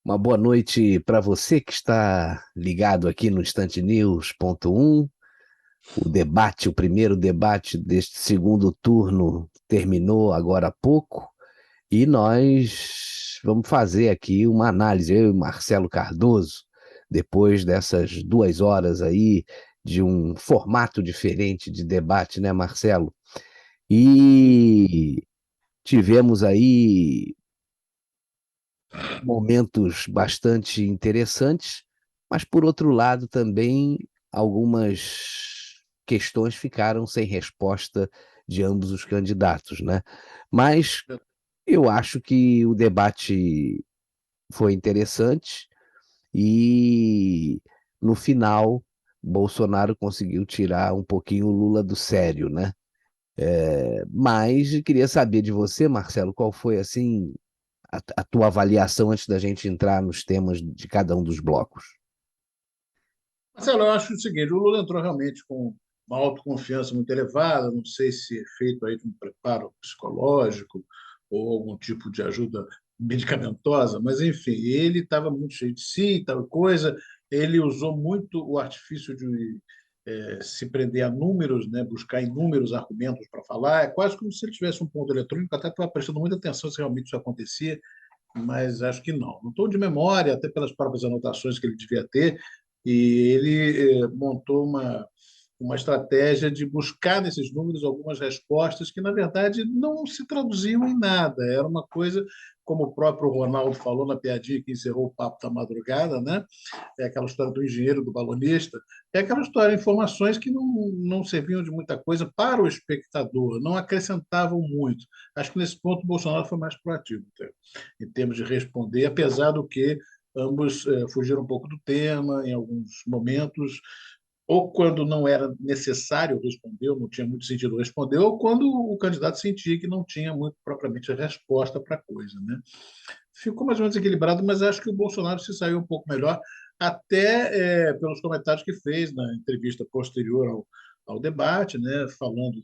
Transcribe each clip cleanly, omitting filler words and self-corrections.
Uma boa noite para você que está ligado aqui no instantenews.1. O primeiro debate deste segundo turno terminou agora há pouco e nós vamos fazer aqui uma análise, eu e Marcelo Cardoso, depois dessas 2 horas aí de um formato diferente de debate, né, Marcelo? E tivemos aí momentos bastante interessantes, mas por outro lado também algumas questões ficaram sem resposta de ambos os candidatos, né? Mas eu acho que o debate foi interessante e no final Bolsonaro conseguiu tirar um pouquinho o Lula do sério, né? Mas queria saber de você, Marcelo, qual foi assim a tua avaliação antes da gente entrar nos temas de cada um dos blocos. Marcelo, eu acho o seguinte: o Lula entrou realmente com uma autoconfiança muito elevada, não sei se é feito aí de um preparo psicológico ou algum tipo de ajuda medicamentosa, mas enfim, ele estava muito cheio de si, tal coisa. Ele usou muito o artifício de se prender a números, né, buscar inúmeros argumentos para falar. É quase como se ele tivesse um ponto eletrônico. Até estava prestando muita atenção se realmente isso acontecia, mas acho que não. Não estou de memória, até pelas próprias anotações que ele devia ter, e ele montou uma estratégia de buscar nesses números algumas respostas que, na verdade, não se traduziam em nada. Era uma coisa, como o próprio Ronaldo falou na piadinha que encerrou o papo da madrugada, né? É aquela história do engenheiro, do balonista, é aquela história, informações que não serviam de muita coisa para o espectador, não acrescentavam muito. Acho que nesse ponto o Bolsonaro foi mais proativo, tá? Em termos de responder, apesar do que ambos fugiram um pouco do tema em alguns momentos, ou quando não era necessário responder, ou não tinha muito sentido responder, ou quando o candidato sentia que não tinha muito propriamente a resposta para a coisa, né? Ficou mais ou menos equilibrado, mas acho que o Bolsonaro se saiu um pouco melhor, até pelos comentários que fez na entrevista posterior ao debate, né, falando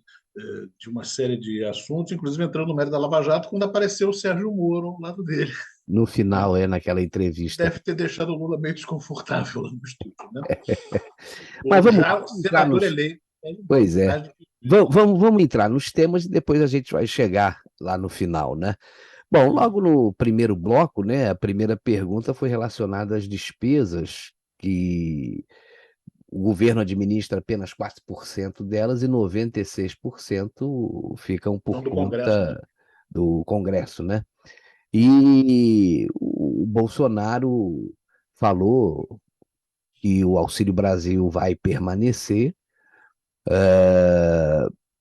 de uma série de assuntos, inclusive entrando no mérito da Lava Jato, quando apareceu o Sérgio Moro ao lado dele. No final, naquela entrevista. Deve ter deixado o Lula meio desconfortável lá no estúdio, né? Mas O vamos lá, já vamos entrar senador nos. eleito, ele Pois é. mais do que Vamos entrar nos temas e depois a gente vai chegar lá no final, né? Bom, logo no primeiro bloco, né, a primeira pergunta foi relacionada às despesas que o governo administra apenas 4% delas e 96% ficam por do Congresso, né? conta do Congresso, né? E o Bolsonaro falou que o Auxílio Brasil vai permanecer.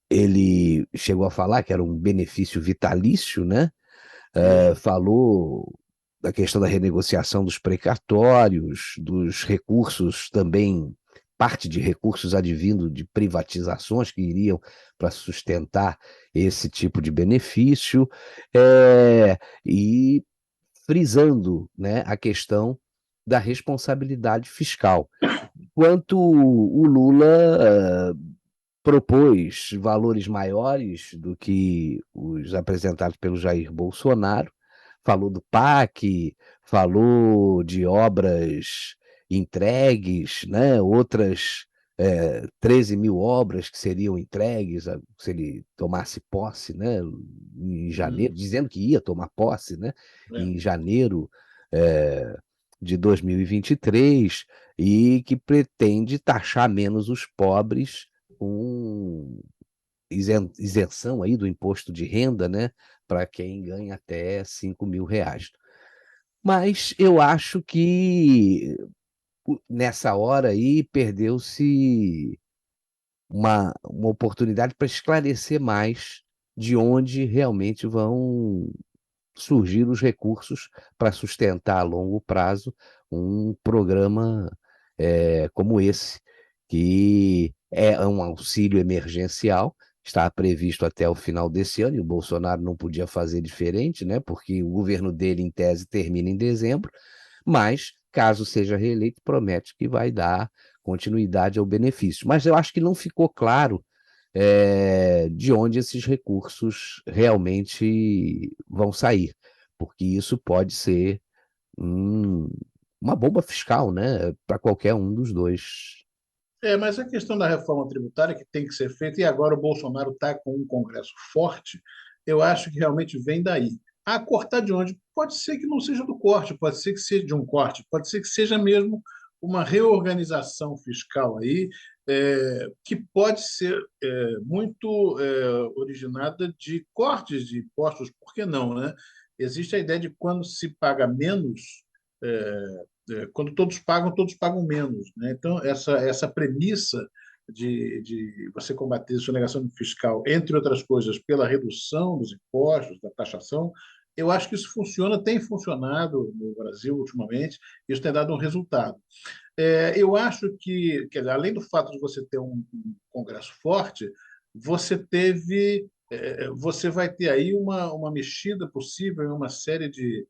Ele chegou a falar que era um benefício vitalício, né? Isso. Falou da questão da renegociação dos precatórios, dos recursos também, parte de recursos advindo de privatizações que iriam para sustentar esse tipo de benefício, e frisando, né, a questão da responsabilidade fiscal. Enquanto o Lula propôs valores maiores do que os apresentados pelo Jair Bolsonaro, falou do PAC, falou de obras entregues, né? Outras 13 mil obras que seriam entregues se ele tomasse posse, né? Em janeiro, dizendo que ia tomar posse, né? É. Em janeiro eh, de 2023 e que pretende taxar menos os pobres com isenção aí do imposto de renda, né, para quem ganha até 5 mil reais. Mas eu acho que nessa hora aí perdeu-se uma oportunidade para esclarecer mais de onde realmente vão surgir os recursos para sustentar a longo prazo um programa como esse, que é um auxílio emergencial, está previsto até o final desse ano, e o Bolsonaro não podia fazer diferente, né? Porque o governo dele, em tese, termina em dezembro, mas, caso seja reeleito, promete que vai dar continuidade ao benefício. Mas eu acho que não ficou claro de onde esses recursos realmente vão sair, porque isso pode ser Hum, uma bomba fiscal, né? Para qualquer um dos dois. Mas a questão da reforma tributária que tem que ser feita, e agora o Bolsonaro está com um Congresso forte, eu acho que realmente vem daí. A cortar de onde? Pode ser que não seja do corte, pode ser que seja de um corte, pode ser que seja mesmo uma reorganização fiscal aí, que pode ser muito originada de cortes de impostos, por que não, né? Existe a ideia de quando se paga menos, quando todos pagam menos, né? Então, essa premissa de você combater a sonegação fiscal, entre outras coisas, pela redução dos impostos, da taxação, eu acho que isso funciona, tem funcionado no Brasil ultimamente, isso tem dado um resultado. Eu acho que, quer dizer, além do fato de você ter um Congresso forte, você vai ter aí uma mexida possível em uma série de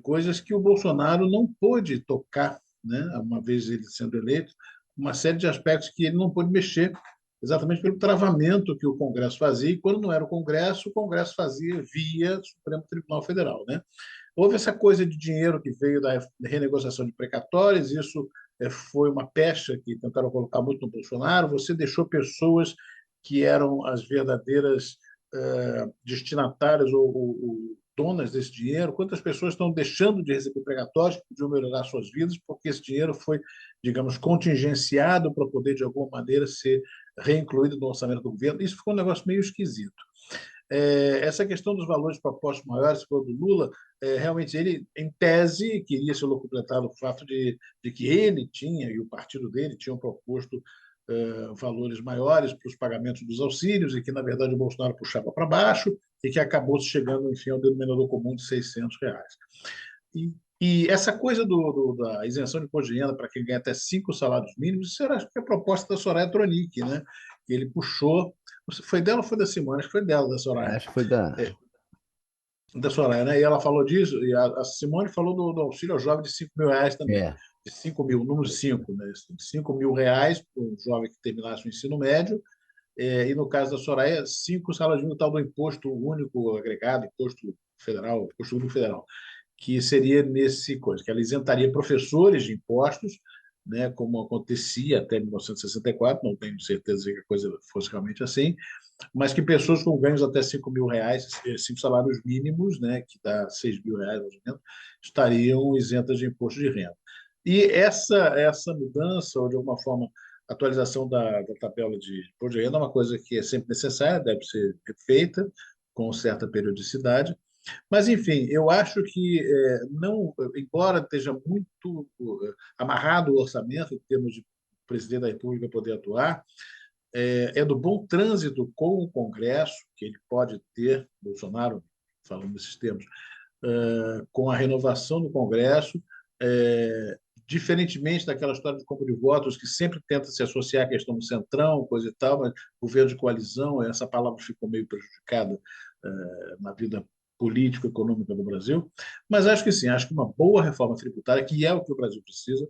coisas que o Bolsonaro não pôde tocar, né? Uma vez ele sendo eleito, uma série de aspectos que ele não pôde mexer, exatamente pelo travamento que o Congresso fazia, e quando não era o Congresso fazia via Supremo Tribunal Federal, né? Houve essa coisa de dinheiro que veio da renegociação de precatórios, isso foi uma pecha que tentaram colocar muito no Bolsonaro. Você deixou pessoas que eram as verdadeiras destinatárias ou donas desse dinheiro. Quantas pessoas estão deixando de receber precatórios que podiam melhorar suas vidas porque esse dinheiro foi, digamos, contingenciado para poder, de alguma maneira, ser reincluído no orçamento do governo? Isso ficou um negócio meio esquisito. Essa questão dos valores propostos maiores, foi do Lula, realmente ele, em tese, queria se locupletar o fato de que ele tinha, e o partido dele, tinham proposto valores maiores para os pagamentos dos auxílios, e que, na verdade, o Bolsonaro puxava para baixo, e que acabou chegando, enfim, ao denominador comum de R$ 600. E essa coisa da isenção de imposto de renda para quem ganha até 5 salários mínimos, isso era, acho que, a proposta da Soraya Tronic, né? Que ele puxou. Foi dela ou foi da Simone? Acho que foi dela, da Soraya. Acho que foi da. Da Soraya, né? E ela falou disso, e a Simone falou do auxílio ao jovem de R$ 5.000 também. É. De 5 mil, número 5, né? R$ 5.000 para um jovem que terminasse o ensino médio, e no caso da Soraya, 5 salários mínimos, tal do imposto único agregado, imposto federal, imposto único federal, que seria nesse coisa, que ela isentaria professores de impostos, né, como acontecia até 1964, não tenho certeza que a coisa fosse realmente assim, mas que pessoas com ganhos até R$ 5.000, 5 salários mínimos, né, que dá R$ 6.000 mais ou menos, estariam isentas de imposto de renda. E essa mudança, ou de alguma forma, atualização da tabela de imposto de renda é uma coisa que é sempre necessária, deve ser feita com certa periodicidade, mas, enfim, eu acho que, não, embora esteja muito amarrado o orçamento, em termos de presidente da República poder atuar, é do bom trânsito com o Congresso, que ele pode ter, Bolsonaro, falando nesses termos, com a renovação do Congresso, diferentemente daquela história de compra de votos, que sempre tenta se associar à questão do centrão, coisa e tal, mas governo de coalizão, essa palavra ficou meio prejudicada na vida político-econômica do Brasil. Mas acho que sim, acho que uma boa reforma tributária, que é o que o Brasil precisa,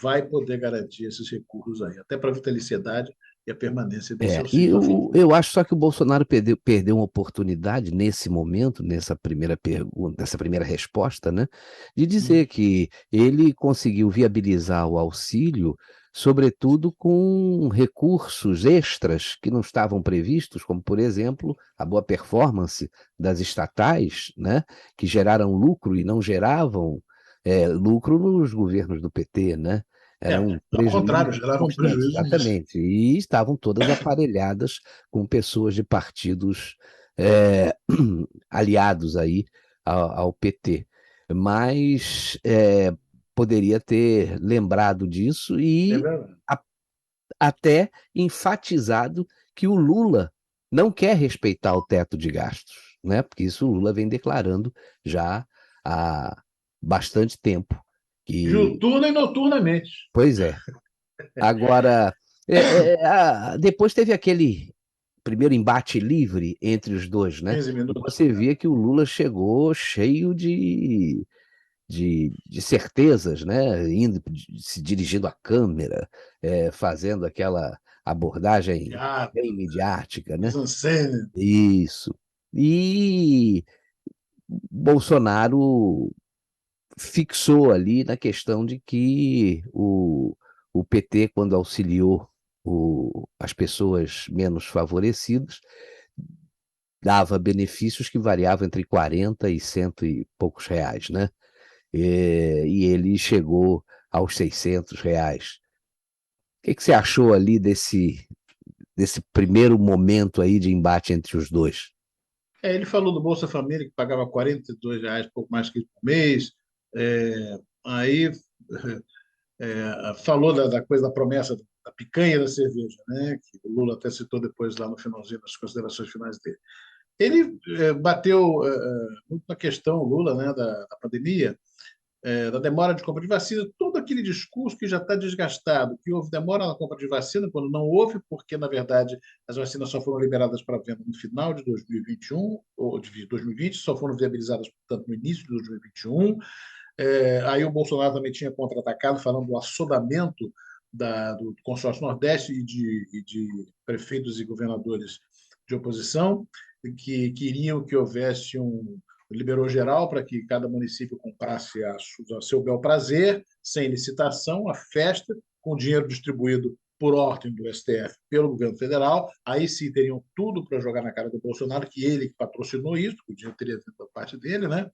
vai poder garantir esses recursos aí, até para a vitaliciedade e a permanência desse E auxílio. eu acho só que o Bolsonaro perdeu uma oportunidade nesse momento, nessa primeira pergunta, nessa primeira resposta, né, de dizer que ele conseguiu viabilizar o auxílio, sobretudo com recursos extras que não estavam previstos, como, por exemplo, a boa performance das estatais, né, que geraram lucro e não geravam lucro nos governos do PT, né? Eram Ao contrário, prejuízos geravam constantes, prejuízo nisso. exatamente. E estavam todas aparelhadas com pessoas de partidos é, aliados aí ao PT. Mas poderia ter lembrado disso É e verdade. a- até enfatizado que o Lula não quer respeitar o teto de gastos, né? Porque isso o Lula vem declarando já há bastante tempo. Que, Diuturna e noturnamente. pois é. Agora, depois teve aquele primeiro embate livre entre os dois, né? 15 E minutos. você via que o Lula chegou cheio de certezas, né? Indo, se dirigindo à câmera, fazendo aquela abordagem bem Teatro, midiática, né? mise-en-scène. Isso. E Bolsonaro fixou ali na questão de que o PT, quando auxiliou as pessoas menos favorecidas, dava benefícios que variavam entre 40 e cento e poucos reais, né? E ele chegou aos 600 reais. O que você achou ali desse primeiro momento aí de embate entre os dois? Ele falou do Bolsa Família, que pagava R$ 42, pouco mais que por mês. Aí falou da coisa da promessa da picanha e da cerveja, né? Que o Lula até citou depois lá no finalzinho das considerações finais dele. Ele bateu muito na questão, Lula, né, da pandemia, da demora de compra de vacina, todo aquele discurso que já está desgastado, que houve demora na compra de vacina, quando não houve, porque, na verdade, as vacinas só foram liberadas para venda no final de 2021, ou de 2020, só foram viabilizadas, portanto, no início de 2021. Aí o Bolsonaro também tinha contra-atacado, falando do assodamento do consórcio Nordeste e de prefeitos e governadores de oposição, que queriam que houvesse liberou geral para que cada município comprasse a seu bel prazer, sem licitação, a festa, com dinheiro distribuído por ordem do STF pelo governo federal. Aí sim teriam tudo para jogar na cara do Bolsonaro, que ele que patrocinou isso, que o dinheiro teria vindo da parte dele, né?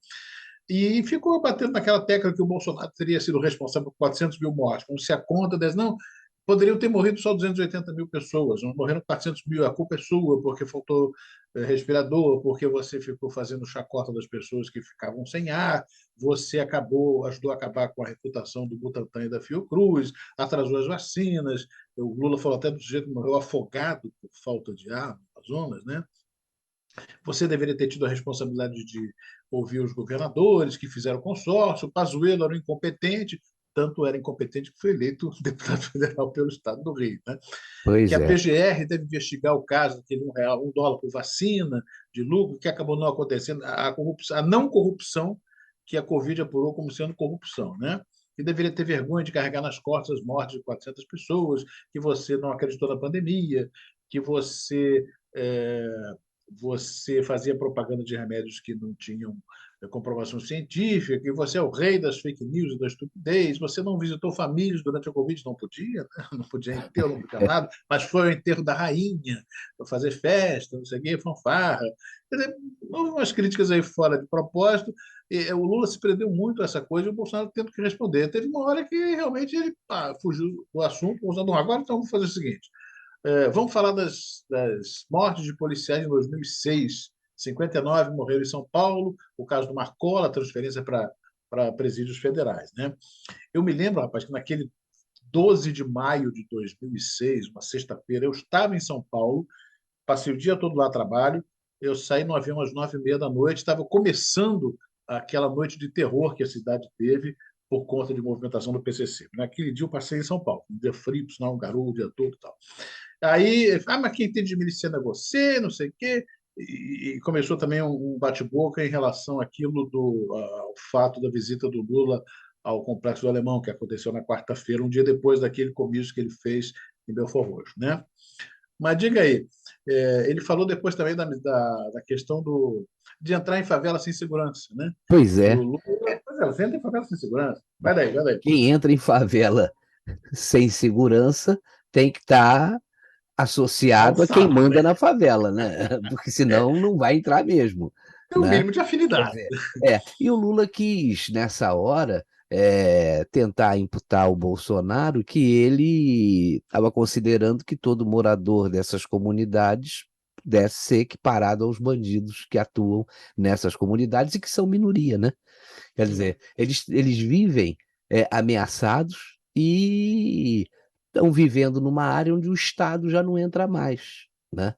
E ficou batendo naquela tecla que o Bolsonaro teria sido responsável por 400 mil mortes, como se a conta desse, não, poderiam ter morrido só 280 mil pessoas, não morreram 400 mil, a culpa é sua, porque faltou respirador, porque você ficou fazendo chacota das pessoas que ficavam sem ar, você ajudou a acabar com a reputação do Butantan e da Fiocruz, atrasou as vacinas, o Lula falou até do sujeito que morreu afogado por falta de ar no Amazonas, né? Você deveria ter tido a responsabilidade de ouvir os governadores que fizeram consórcio. O Pazuello era um incompetente, tanto era incompetente que foi eleito deputado federal pelo estado do Rio. Né? Que Pois a é. PGR deve investigar o caso daquele R$ 1 por vacina de lucro, que acabou não acontecendo, a não corrupção que a Covid apurou como sendo corrupção, né? Que deveria ter vergonha de carregar nas costas as mortes de 400 pessoas, que você não acreditou na pandemia, que você fazia propaganda de remédios que não tinham comprovação científica, que você é o rei das fake news e da estupidez, você não visitou famílias durante a Covid, não podia, né? Não podia enterro, não podia nada, mas foi o enterro da rainha, para fazer festa, não sei o quê, fanfarra. Quer dizer, houve umas críticas aí fora de propósito, e o Lula se prendeu muito a essa coisa e o Bolsonaro tendo que responder. Teve uma hora que realmente ele fugiu do assunto, usando agora, então vamos fazer o seguinte, vamos falar das mortes de policiais em 2006. 59 morreram em São Paulo, o caso do Marcola, a transferência para presídios federais. Né? Eu me lembro, rapaz, que naquele 12 de maio de 2006, uma sexta-feira, eu estava em São Paulo, passei o dia todo lá a trabalho, eu saí no avião às 9h30 da noite, estava começando aquela noite de terror que a cidade teve por conta de movimentação do PCC. Naquele dia eu passei em São Paulo, um dia frio, sinal um garoto o dia todo e tal. Aí, mas quem entende de miliciano é você, não sei o quê. E começou também um bate-boca em relação ao fato da visita do Lula ao Complexo do Alemão, que aconteceu na quarta-feira, um dia depois daquele comício que ele fez em Belfort Roxo, né? Mas diga aí, ele falou depois também da questão de entrar em favela sem segurança, né? Pois Que o é. Lula, pois é, você entra em favela sem segurança. Vai daí, vai daí. Quem entra em favela sem segurança tem que estar associado a quem Calçado, manda né? na favela, né? Porque senão não vai entrar mesmo, Tem um né? mínimo de Quer afinidade. dizer, e o Lula quis, nessa hora, tentar imputar ao Bolsonaro que ele estava considerando que todo morador dessas comunidades pudesse ser equiparado aos bandidos que atuam nessas comunidades e que são minoria, né? Quer dizer, eles vivem ameaçados e estão vivendo numa área onde o Estado já não entra mais, né?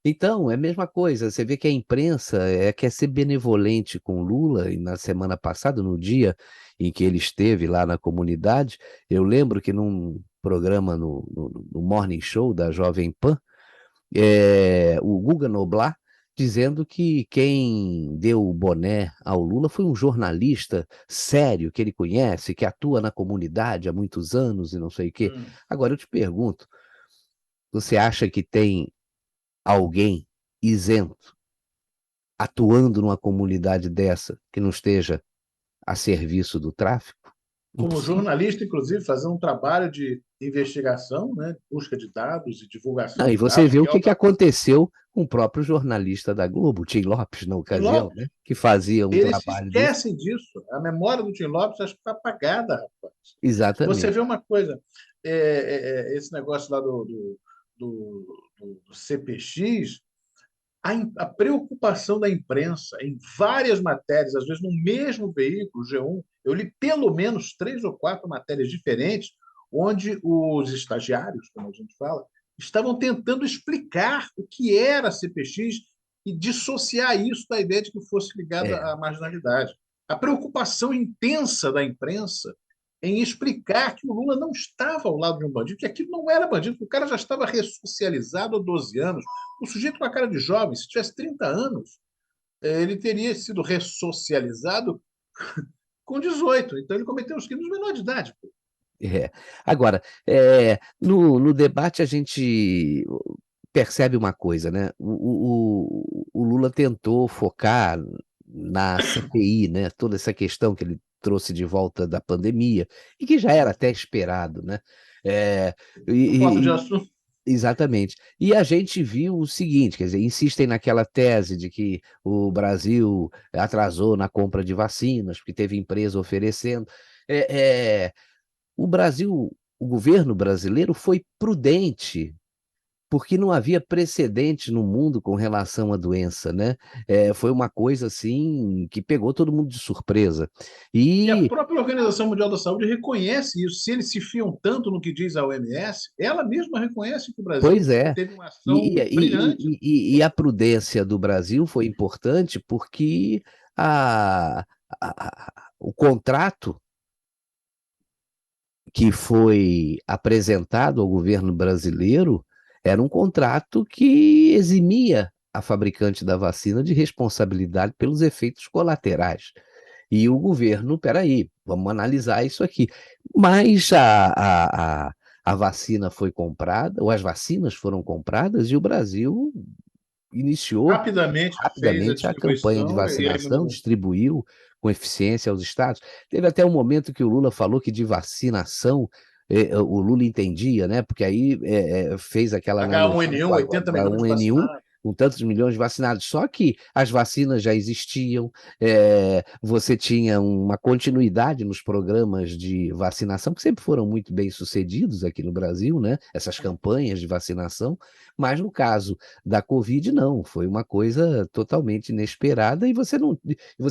Então, é a mesma coisa. Você vê que a imprensa quer ser benevolente com Lula, e na semana passada, no dia em que ele esteve lá na comunidade, eu lembro que num programa no Morning Show da Jovem Pan, o Guga Noblar dizendo que quem deu o boné ao Lula foi um jornalista sério que ele conhece, que atua na comunidade há muitos anos e não sei o quê. Hum. Agora eu te pergunto, você acha que tem alguém isento atuando numa comunidade dessa que não esteja a serviço do tráfico? Como Impossível. jornalista, inclusive, fazer um trabalho de investigação, né, busca de dados e Não, divulgação e de você dados, vê o que é que o que papel aconteceu com o próprio jornalista da Globo, Tim Lopes, na do Tim ocasião, né? Lopes. Que fazia um Eles se trabalho desse. esquecem disso. A memória do Tim Lopes acho que está apagada, rapaz. Você vê Exatamente. uma coisa, esse negócio lá do CPX, a preocupação da imprensa em várias matérias, às vezes no mesmo veículo, G1, eu li pelo menos 3 ou 4 matérias diferentes, onde os estagiários, como a gente fala, estavam tentando explicar o que era a CPX e dissociar isso da ideia de que fosse ligada É, à marginalidade. A preocupação intensa da imprensa em explicar que o Lula não estava ao lado de um bandido, que aquilo não era bandido, que o cara já estava ressocializado há 12 anos. O sujeito com a cara de jovem, se tivesse 30 anos, ele teria sido ressocializado com 18. Então ele cometeu os crimes menor de idade. é. Agora, no debate a gente percebe uma coisa, né? O Lula tentou focar na CPI, né? Toda essa questão que ele trouxe de volta da pandemia, e que já era até esperado, né? É, Por falta de e, assunto. Exatamente. E a gente viu o seguinte, quer dizer, insistem naquela tese de que o Brasil atrasou na compra de vacinas, porque teve empresa oferecendo. É, é, o Brasil, o governo brasileiro foi prudente porque não havia precedente no mundo com relação à doença, né? Foi uma coisa assim que pegou todo mundo de surpresa. E a E, própria Organização Mundial da Saúde reconhece isso. Se eles se fiam tanto no que diz a OMS, ela mesma reconhece que o Brasil pois é, teve uma e, ação e, brilhante. e a prudência do Brasil foi importante porque o contrato que foi apresentado ao governo brasileiro era um contrato que eximia a fabricante da vacina de responsabilidade pelos efeitos colaterais. E o governo, peraí, vamos analisar isso aqui. Mas a vacina foi comprada, ou as vacinas foram compradas, e o Brasil iniciou Rapidamente fez a rapidamente a campanha de distribuição e vacinação, eliminou. distribuiu com eficiência aos estados. Teve até um momento que o Lula falou que de vacinação o Lula entendia, né? Porque aí fez aquela analogia H1N1, com 80 a milhões de H1N1, vacinados. com tantos milhões de vacinados. Só que as vacinas já existiam, você tinha uma continuidade nos programas de vacinação, que sempre foram muito bem sucedidos aqui no Brasil, né? Essas campanhas de vacinação, mas no caso da Covid, não, foi uma coisa totalmente inesperada e você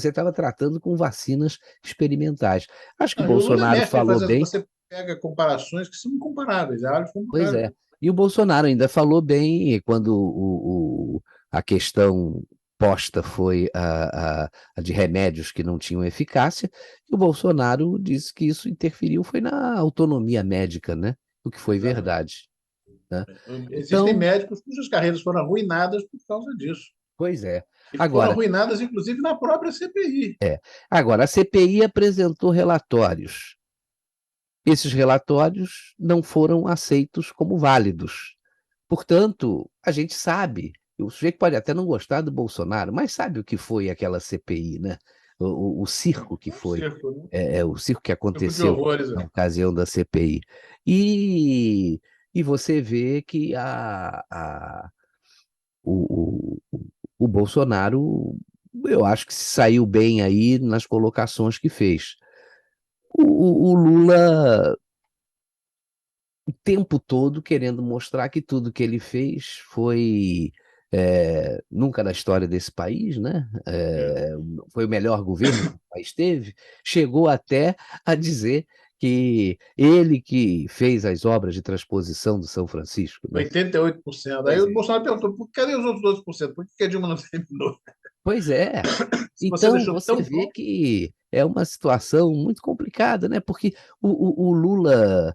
estava tratando com vacinas experimentais. Acho que o Não, e o Lula é Bolsonaro mestre em falou fazer. bem, Você pega comparações que são incomparáveis. A árvore foi pois comparável. é. E o Bolsonaro ainda falou bem quando a questão posta foi a de remédios que não tinham eficácia, e o Bolsonaro disse que isso interferiu foi na autonomia médica, né? O que foi Exatamente. verdade, né? Existem Então, médicos cujas carreiras foram arruinadas por causa disso. pois é. E foram Agora, arruinadas, inclusive, na própria CPI. É. Agora, a CPI apresentou relatórios. Esses relatórios não foram aceitos como válidos. Portanto, a gente sabe, o sujeito pode até não gostar do Bolsonaro, mas sabe o que foi aquela CPI, né? O circo que É um foi, circo, né? o circo que Circo de aconteceu horrores. na ocasião da CPI. E, e você vê que o, o, o Bolsonaro, eu acho que se saiu bem aí nas colocações que fez. O Lula, o tempo todo, querendo mostrar que tudo que ele fez foi. Nunca na história desse país, né? É. Foi o melhor governo que o país teve. Chegou até a dizer que ele que fez as obras de transposição do São Francisco, né? 88%. Aí Pois o é. Bolsonaro perguntou: cadê os outros 12%? Por que a Dilma não terminou? Pois é. Se você Então, deixou você tão vê pronto. que é uma situação muito complicada, né? Porque o Lula,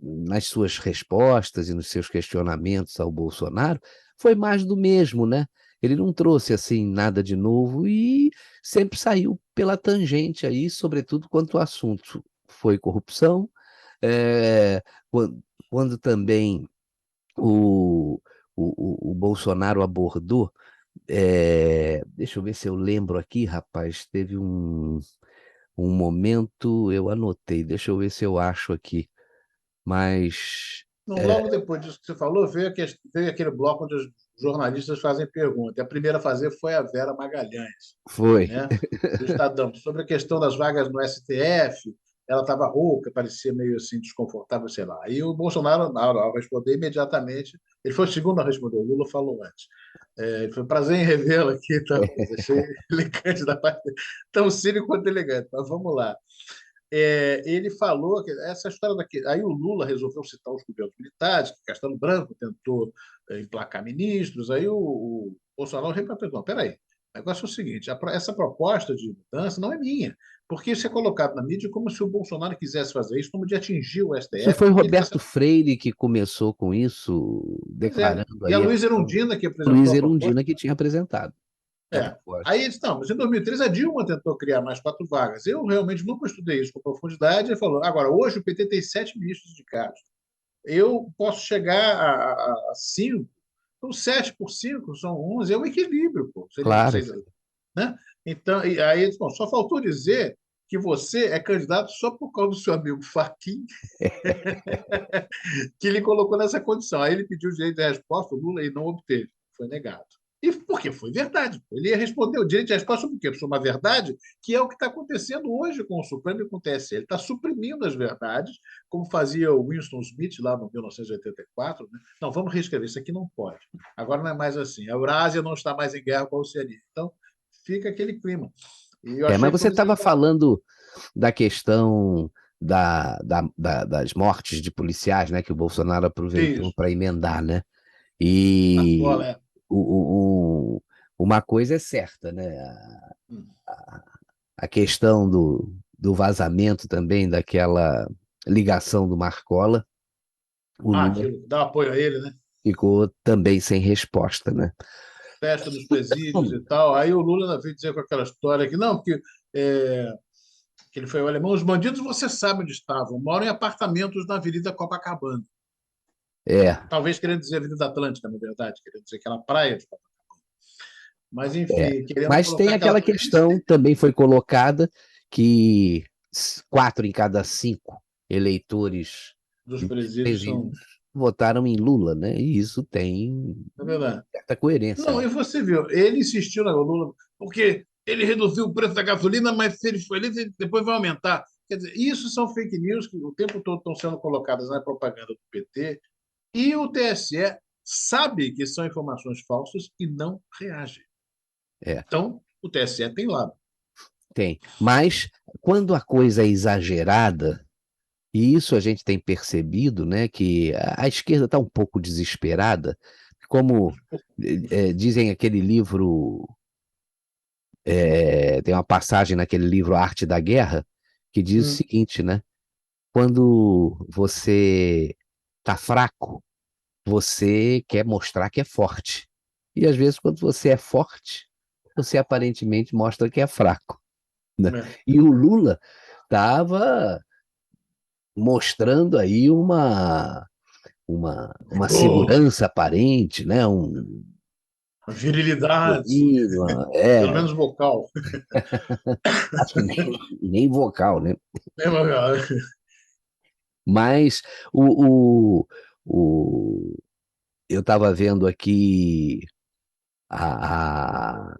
nas suas respostas e nos seus questionamentos ao Bolsonaro, foi mais do mesmo, né? Ele não trouxe assim nada de novo e sempre saiu pela tangente aí, sobretudo quanto o assunto foi corrupção, quando também o, o Bolsonaro abordou deixa eu ver se eu lembro aqui, rapaz. Teve um. Um momento, eu anotei, deixa eu ver se eu acho aqui. Mas Não, é, logo depois disso que você falou, veio aquele bloco onde os jornalistas fazem perguntas. E a primeira a fazer foi a Vera Magalhães, foi. né, do Estadão, sobre a questão das vagas no STF. Ela estava rouca, parecia meio assim desconfortável, sei lá. E o Bolsonaro, ao responder imediatamente, ele foi o segundo a responder, o Lula falou antes. Foi um prazer em revê-la aqui, então, achei elegante da parte dele. Tão cínico quanto elegante, mas vamos lá. Ele falou que essa história daqui. Aí o Lula resolveu citar os governos militares, que Castelo Branco tentou emplacar ministros. Aí o Bolsonaro rebateu: não, peraí, o negócio é o seguinte: essa proposta de mudança não é minha, porque isso é colocado na mídia como se o Bolsonaro quisesse fazer isso, como de atingir o Isso STF, foi porque ele está Roberto sendo. Freire que começou com isso, Pois é. declarando E a aí a Luísa questão. Erundina, que apresentou Luiz a proposta. Erundina que tinha apresentado a É. proposta. Aí ele disse, não, mas em 2013 a Dilma tentou criar mais 4 vagas. Eu realmente nunca estudei isso com profundidade. Ele falou, agora, hoje o PT tem 7 ministros indicados. Eu posso chegar a 5. Então, 7 por 5 são 11, é um equilíbrio, pô. Seriam Claro. 6, né? Então, e aí, ele disse, bom, só faltou dizer que você é candidato só por causa do seu amigo Fachin, que ele colocou nessa condição. Aí ele pediu o direito de resposta, o Lula, e não obteve. Foi negado. E porque foi verdade. Ele ia responder o direito de resposta sobre o quê? Sobre uma verdade, que é o que está acontecendo hoje com o Supremo e com o TSE. Ele está suprimindo as verdades, como fazia o Winston Smith lá no 1984. Né? Não, vamos reescrever, isso aqui não pode. Agora não é mais assim. A Eurásia não está mais em guerra com a Oceania. Então, fica aquele clima. E eu Mas achei você por isso que ele estava falou. falando da questão das mortes de policiais, né, que o Bolsonaro aproveitou Isso, para emendar, né? na E sola, é. uma coisa é certa, né? Hum. A questão do vazamento também daquela ligação do Marcola, o Lula Aquilo, dá apoio a ele, né? ficou também sem resposta, né? Festa dos presídios e tal. Aí o Lula ainda veio dizer com aquela história que não, é, que ele foi o alemão, os bandidos você sabe onde estavam, moram em apartamentos na Avenida Copacabana. É, Talvez querendo dizer Avenida Atlântica, na verdade, querendo dizer aquela praia de Copacabana. Mas, é. enfim, querendo Mas colocar tem aquela aquela coisa. Isso questão, também foi colocada, que 4 em cada 5 eleitores dos dos presídios são. presídios votaram em Lula, né? E isso tem É verdade. certa coerência, Não, né? e você viu, ele insistiu na Lula, porque ele reduziu o preço da gasolina, mas se ele for eleito, depois vai aumentar. Quer dizer, isso são fake news que o tempo todo estão sendo colocadas na propaganda do PT, e o TSE sabe que são informações falsas e não reage. É, Então, o TSE tem lado. tem. Mas quando a coisa é exagerada, e isso a gente tem percebido, né, que a esquerda está um pouco desesperada, como dizem aquele livro, tem uma passagem naquele livro A Arte da Guerra, que diz o Hum, seguinte, né? Quando você está fraco, você quer mostrar que é forte. E às vezes, quando você é forte, você aparentemente mostra que é fraco, né? é. E o Lula estava mostrando aí uma Oh, segurança aparente, né? virilidade, Poderio, pelo menos vocal. acho que nem vocal, né? É, mas, Mas o, o, o, eu estava vendo aqui a, a, a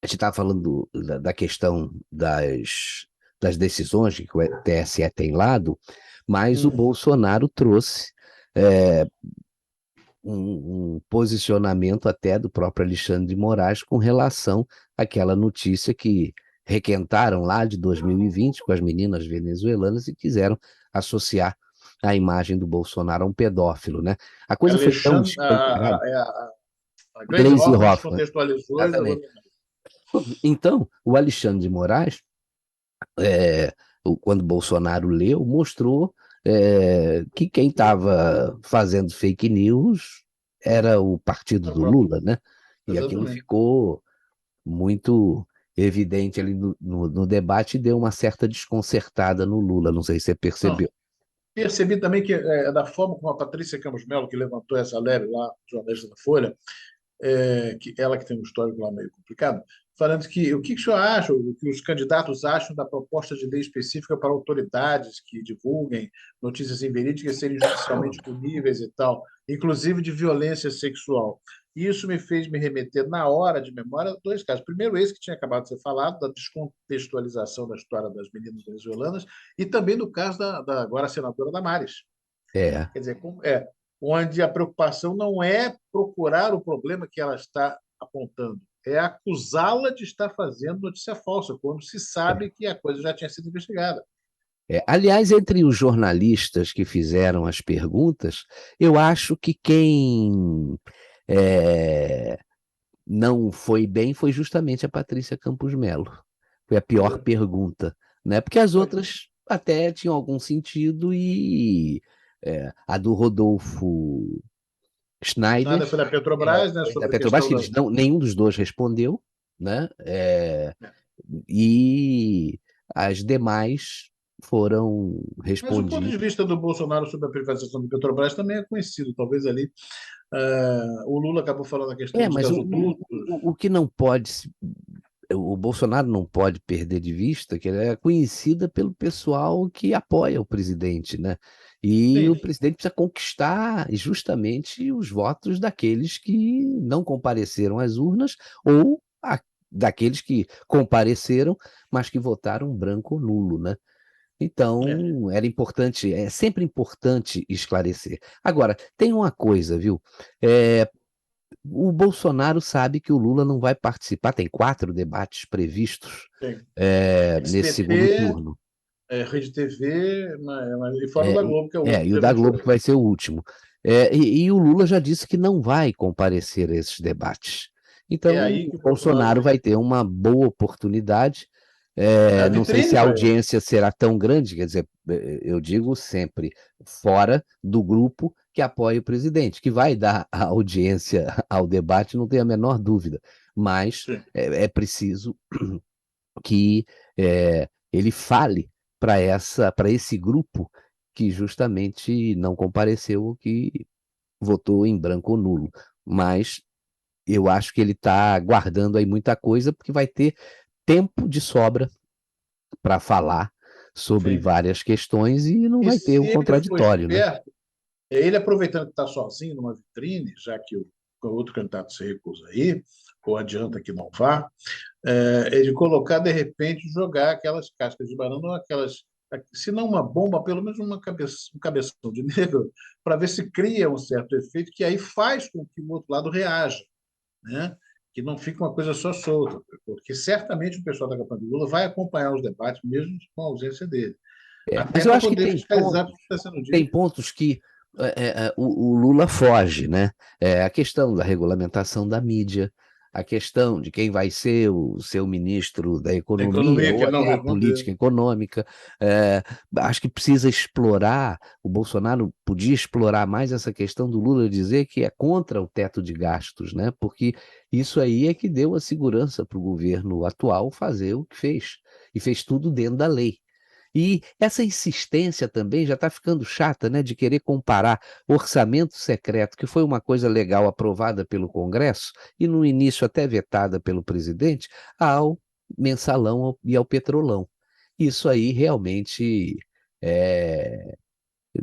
gente estava falando da questão das decisões que o TSE tem lado, mas o hum, Bolsonaro trouxe é, um posicionamento até do próprio Alexandre de Moraes com relação àquela notícia que requentaram lá de 2020 com as meninas venezuelanas e quiseram associar a imagem do Bolsonaro a um pedófilo, né? A coisa foi tão Alexandre, escancarada. a Glaze Glaze Hoffman Hoffman, descontextualizou e levou exatamente. minha. Então, o Alexandre de Moraes, é, quando Bolsonaro leu, mostrou que quem estava fazendo fake news era o partido A do própria. Lula, né? E aquilo Exatamente. ficou muito evidente ali no debate e deu uma certa desconcertada no Lula, não sei se você Não, percebeu. percebi também que da forma como a Patrícia Campos Melo, que levantou essa leve lá, jornalista da Folha, que ela que tem um histórico lá meio complicado, falando que o que o senhor acha, o que os candidatos acham da proposta de lei específica para autoridades que divulguem notícias inverídicas serem judicialmente puníveis e tal, inclusive de violência sexual. Isso me fez me remeter, na hora de memória, a dois casos. Primeiro, esse que tinha acabado de ser falado, da descontextualização da história das meninas venezuelanas, e também do caso da agora senadora Damares. É, Quer dizer, onde a preocupação não é procurar o problema que ela está apontando, é acusá-la de estar fazendo notícia falsa, quando se sabe que a coisa já tinha sido investigada. Aliás, entre os jornalistas que fizeram as perguntas, eu acho que quem é, não foi bem foi justamente a Patrícia Campos Melo. Foi a pior Foi. pergunta, né? Porque as Foi. outras até tinham algum sentido e a do Rodolfo Schneider, Nada foi da Petrobras, né, foi da sobre a Petrobras, questão que da. eles não, nenhum dos dois respondeu, né? E as demais foram Mas o ponto de respondidas. vista do Bolsonaro sobre a privatização da Petrobras também é conhecido. Talvez ali o Lula acabou falando a questão dos Mas gasodutos. o que não pode, o Bolsonaro não pode perder de vista que ela é conhecida pelo pessoal que apoia o presidente, né? E o Sim, presidente precisa conquistar justamente os votos daqueles que não compareceram às urnas ou daqueles que compareceram, mas que votaram branco ou nulo, né? é. Então, era importante, é sempre importante esclarecer. Agora, tem uma coisa, viu? É, o Bolsonaro sabe que o Lula não vai participar, tem 4 debates previstos Tem. nesse segundo SBT, turno. Rede TV, e fora o da Globo, que é o outro, E o dia da 28. Globo que vai ser o último. E o Lula já disse que não vai comparecer a esses debates. É Então, aí o que o Bolsonaro Bolsonaro tem vai ter uma boa oportunidade. a Não sei vitrine se a para ele. audiência será tão grande, quer dizer, eu digo sempre, fora do grupo que apoia o presidente, que vai dar a audiência ao debate, não tenho a menor dúvida, mas Sim. é preciso que ele fale para esse grupo que justamente não compareceu, que votou em branco ou nulo. Mas eu acho que ele está guardando aí muita coisa, porque vai ter tempo de sobra para falar sobre Sim. várias questões e não E vai ter se o ele for contraditório, né? esperto, ele aproveitando que está sozinho numa vitrine, já que o outro candidato se recusa aí, ou adianta que não vá, ele colocar, de repente, jogar aquelas cascas de banana, ou aquelas, se não uma bomba, pelo menos um cabeção de negro, para ver se cria um certo efeito que aí faz com que o outro lado reaja, né? Que não fique uma coisa só solta, porque certamente o pessoal da campanha do Lula vai acompanhar os debates, mesmo com a ausência dele, até Mas eu para acho que poder fiscalizar o que está sendo tem dito. pontos que o Lula foge, né? A questão da regulamentação da mídia, a questão de quem vai ser o seu ministro da A Economia economia que ou ele não até a política respondeu. econômica. É, acho que precisa explorar, o Bolsonaro podia explorar mais essa questão do Lula dizer que é contra o teto de gastos, né? Porque isso aí é que deu a segurança para o governo atual fazer o que fez. E fez tudo dentro da lei. E essa insistência também já está ficando chata, né, de querer comparar orçamento secreto, que foi uma coisa legal aprovada pelo Congresso e no início até vetada pelo presidente, ao mensalão e ao petrolão. Isso aí realmente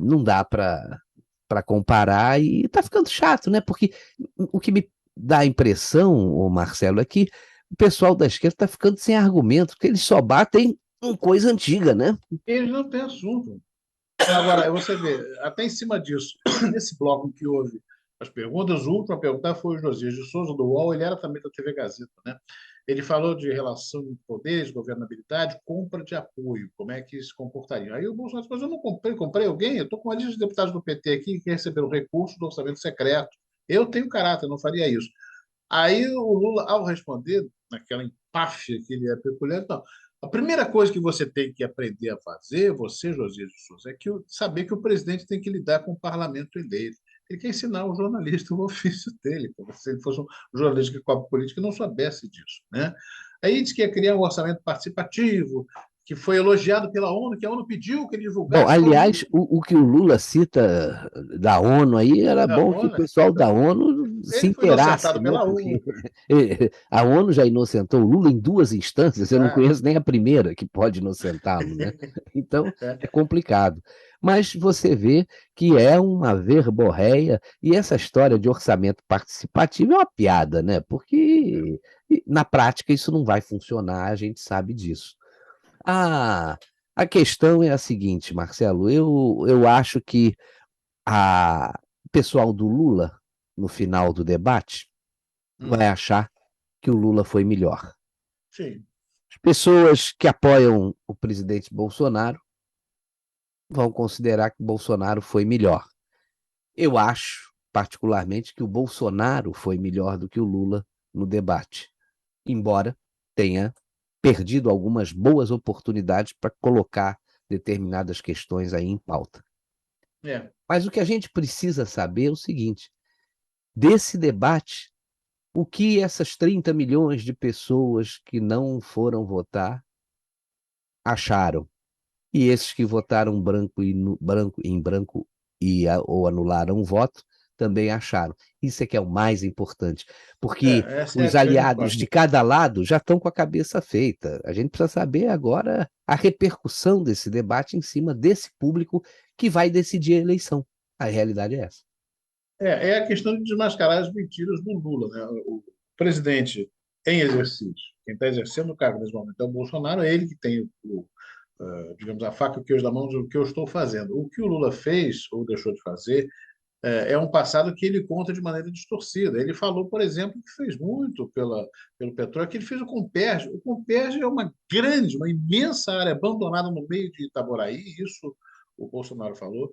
não dá para comparar e está ficando chato, né? Porque o que me dá a impressão, ô Marcelo, é que o pessoal da esquerda está ficando sem argumento, porque eles só batem em coisa antiga, né? Eles não têm assunto. Agora, você vê, até em cima disso, nesse bloco que houve as perguntas, o último a perguntar foi o Josias de Souza, do UOL, ele era também da TV Gazeta, né? Ele falou de relação de poderes, governabilidade, compra de apoio, como é que se comportaria. Aí o Bolsonaro disse, mas eu não comprei alguém, eu estou com uma lista de deputados do PT aqui que receberam recursos do orçamento secreto. Eu tenho caráter, eu não faria isso. Aí o Lula, ao responder, naquela empáfia que ele é peculiar, então, a primeira coisa que você tem que aprender a fazer, você, Josias de Souza, é saber que o presidente tem que lidar com o parlamento eleito. Ele quer ensinar o jornalista o ofício dele, como se ele fosse um jornalista que cobre política e não soubesse disso. Né? Aí diz que ia criar um orçamento participativo, que foi elogiado pela ONU, que a ONU pediu que ele Bom, divulgasse todo mundo aliás, o que o Lula cita da ONU aí era da bom que o ONU. pessoal da ONU se Ele foi inteirasse, inocentado né? pela Porque ONU. a ONU já inocentou o Lula em duas instâncias, eu não Já. conheço nem a primeira que pode inocentá-lo, né? Então É, é complicado. Mas você vê que é uma verborréia, e essa história de orçamento participativo é uma piada, né? Porque na prática isso não vai funcionar, a gente sabe disso. Ah, a questão é a seguinte, Marcelo, eu acho que o pessoal do Lula, no final do debate, vai hum, achar que o Lula foi melhor. sim. As pessoas que apoiam o presidente Bolsonaro vão considerar que Bolsonaro foi melhor. Eu acho, particularmente, que o Bolsonaro foi melhor do que o Lula no debate, embora tenha perdido algumas boas oportunidades para colocar determinadas questões aí em pauta. É, Mas o que a gente precisa saber é o seguinte: desse debate, o que essas 30 milhões de pessoas que não foram votar acharam? E esses que votaram branco e em branco ou anularam o voto também acharam. Isso é que é o mais importante, porque essa é a os grande aliados de incógnita. cada lado já estão com a cabeça feita. A gente precisa saber agora a repercussão desse debate em cima desse público que vai decidir a eleição. A realidade é essa. É a questão de desmascarar as mentiras do Lula, né? O presidente em exercício, quem está exercendo o cargo nesse momento é o Bolsonaro, é ele que tem digamos, a faca e o queijo da mão do que eu estou fazendo. O que o Lula fez ou deixou de fazer é um passado que ele conta de maneira distorcida. Ele falou, por exemplo, que fez muito pelo petróleo, que ele fez o Comperj. O Comperj é uma grande, uma imensa área abandonada no meio de Itaboraí, isso o Bolsonaro falou,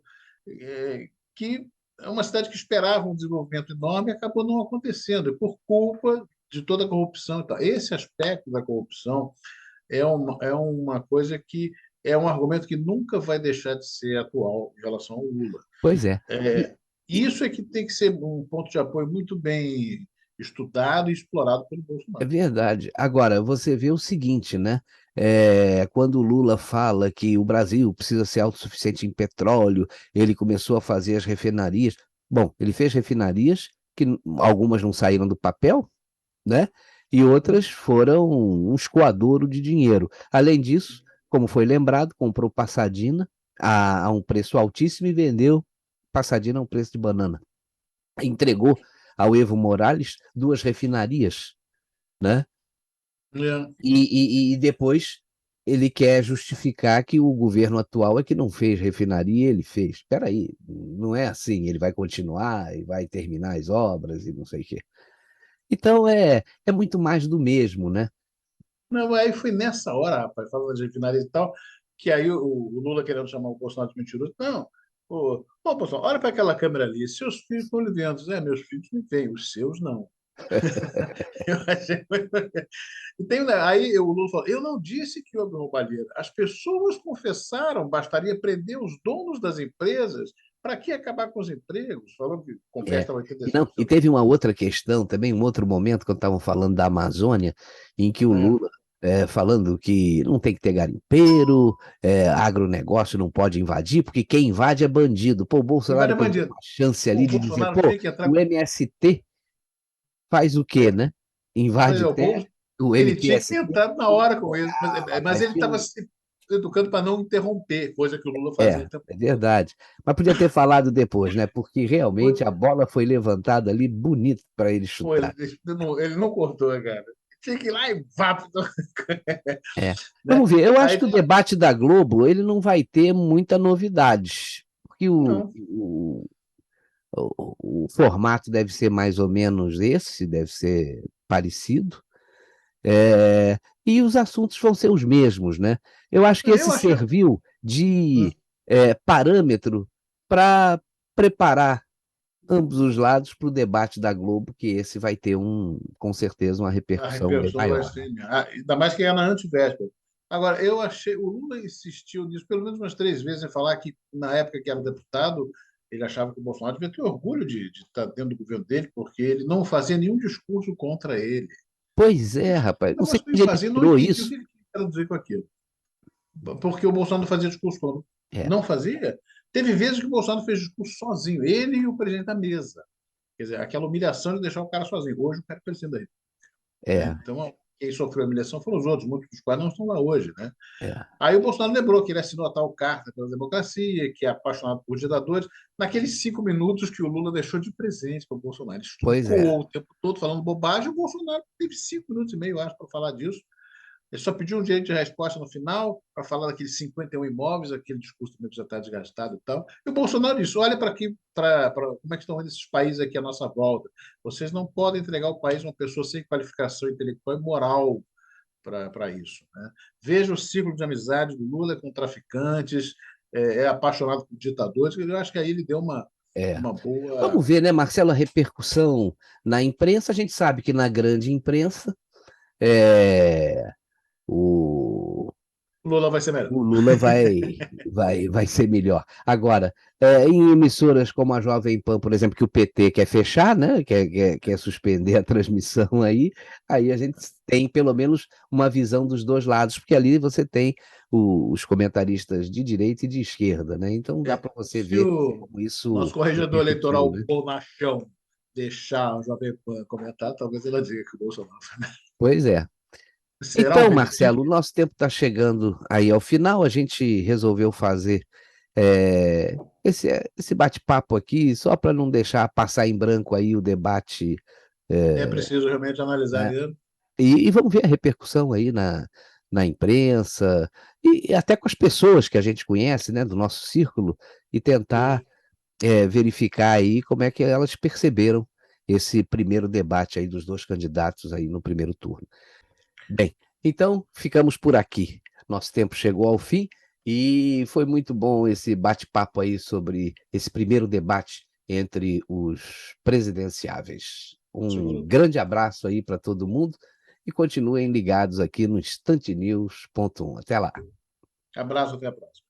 que é uma cidade que esperava um desenvolvimento enorme e acabou não acontecendo, e por culpa de toda a corrupção. Então, esse aspecto da corrupção é uma coisa que é um argumento que nunca vai deixar de ser atual em relação ao Lula. Pois é. E, É, isso é que tem que ser um ponto de apoio muito bem estudado e explorado pelo É Bolsonaro. verdade. Agora, você vê o seguinte, né? Quando o Lula fala que o Brasil precisa ser autossuficiente em petróleo, ele começou a fazer as refinarias. Bom, ele fez refinarias que algumas não saíram do papel, né? E outras foram um escoadouro de dinheiro. Além disso, como foi lembrado, comprou Passadina a um preço altíssimo e vendeu Passadina a um preço de banana. Entregou ao Evo Morales duas refinarias, né? É. E depois ele quer justificar que o governo atual é que não fez refinaria, ele fez. Espera aí, não é assim, ele vai continuar e vai terminar as obras e não sei o quê. Então é muito mais do mesmo, né? Não, aí foi nessa hora, rapaz, falando de refinaria e tal, que aí o Lula querendo chamar o Bolsonaro de mentiroso. Não, Bolsonaro, olha para aquela câmera ali, seus filhos estão lhe vendo. Meus filhos me veem, os seus não. Eu achei E tem, né, aí o Lula falou: eu não disse que houve roubalheira. As pessoas confessaram, bastaria prender os donos das empresas. Para que acabar com os empregos? Falando que É. confessa E, não, e 85%. teve uma outra questão também, um outro momento, quando estavam falando da Amazônia, em que o É. Lula, falando que não tem que ter garimpeiro, agronegócio não pode invadir, porque quem invade é bandido. Pô, o Bolsonaro Invade perdeu bandido. uma chance O ali de dizer, Bolsonaro pô, tinha que entrar. o MST faz o quê, né? Pois Invade é, terra, o ele tinha que ter MTST. entrado na hora com isso, mas Rapaz, ele estava se educando para não interromper, coisa que o Lula fazia o tempo é todo. verdade. Mas podia ter falado depois, né? Porque Foi, realmente a bola foi levantada ali bonito para ele foi, chutar. ele não cortou, cara. Tinha que ir lá e vá, É. né? Vamos ver, eu acho Aí que o tem. debate da Globo ele não vai ter muita novidade, porque Não, o formato deve ser mais ou menos esse, deve ser parecido, e os assuntos vão ser os mesmos, né? Eu acho que esse eu achei. serviu de Hum, parâmetro para preparar ambos os lados para o debate da Globo, que esse vai ter com certeza uma A repercussão bem repercussão vai maior, né? ser. Ainda mais que é na antivéspera. Agora, eu achei. O Lula insistiu nisso pelo menos umas 3 vezes em falar que, na época que era deputado, ele achava que o Bolsonaro devia ter orgulho de estar dentro do governo dele, porque ele não fazia nenhum discurso contra ele. Pois é, Isso é rapaz, um não sei negócio de meio onde ele vazio, não tirou entendi o isso. que ele queria dizer com aquilo. porque o Bolsonaro não fazia discurso quando É, não fazia. Teve vezes que o Bolsonaro fez discurso sozinho, ele e o presidente da mesa. Quer dizer, aquela humilhação de deixar o cara sozinho. Hoje o cara é presidente aí, né? é, Então, quem sofreu a humilhação foram os outros, muitos dos quais não estão lá hoje, né? é. Aí o Bolsonaro lembrou que ele assinou a tal carta pela democracia, que é apaixonado por ditadores, naqueles 5 minutos que o Lula deixou de presente para o Bolsonaro. Ele Pois é, estucou o tempo todo falando bobagem, o Bolsonaro teve 5 minutos e meio, acho, para falar disso. Ele só pediu um direito de resposta no final, para falar daqueles 51 imóveis, aquele discurso também que já está desgastado e tal. E o Bolsonaro disse: olha para aqui, como é que estão indo esses países aqui à nossa volta. Vocês não podem entregar o país a uma pessoa sem qualificação intelectual e moral para isso. Né? Veja o ciclo de amizade do Lula com traficantes, é apaixonado por ditadores. Eu acho que aí ele deu é. uma boa. Vamos ver, né, Marcelo, a repercussão na imprensa. A gente sabe que na grande imprensa é, o, Lula vai ser melhor. o Lula vai ser melhor. Agora, em emissoras como a Jovem Pan, por exemplo, que o PT quer fechar, né? Quer suspender a transmissão aí a gente tem pelo menos uma visão dos dois lados, porque ali você tem os comentaristas de direita e de esquerda, né? Então dá para você Se ver o como isso nosso corregedor repercutiu, eleitoral né? bonachão deixar o Jovem Pan comentar, talvez ela diga que o Bolsonaro Pois é. será um Então, veredito. Marcelo, o nosso tempo está chegando aí ao final. A gente resolveu fazer esse bate-papo aqui, só para não deixar passar em branco aí o debate, É é, preciso realmente analisar né? mesmo. E vamos ver a repercussão aí na imprensa e até com as pessoas que a gente conhece, né, do nosso círculo, e tentar verificar aí como é que elas perceberam esse primeiro debate aí dos dois candidatos aí no primeiro turno. Bem, então ficamos por aqui. Nosso tempo chegou ao fim e foi muito bom esse bate-papo aí sobre esse primeiro debate entre os presidenciáveis. Um Seguro. grande abraço aí para todo mundo e continuem ligados aqui no instantenews.1. Até lá. Abraço, até a próxima.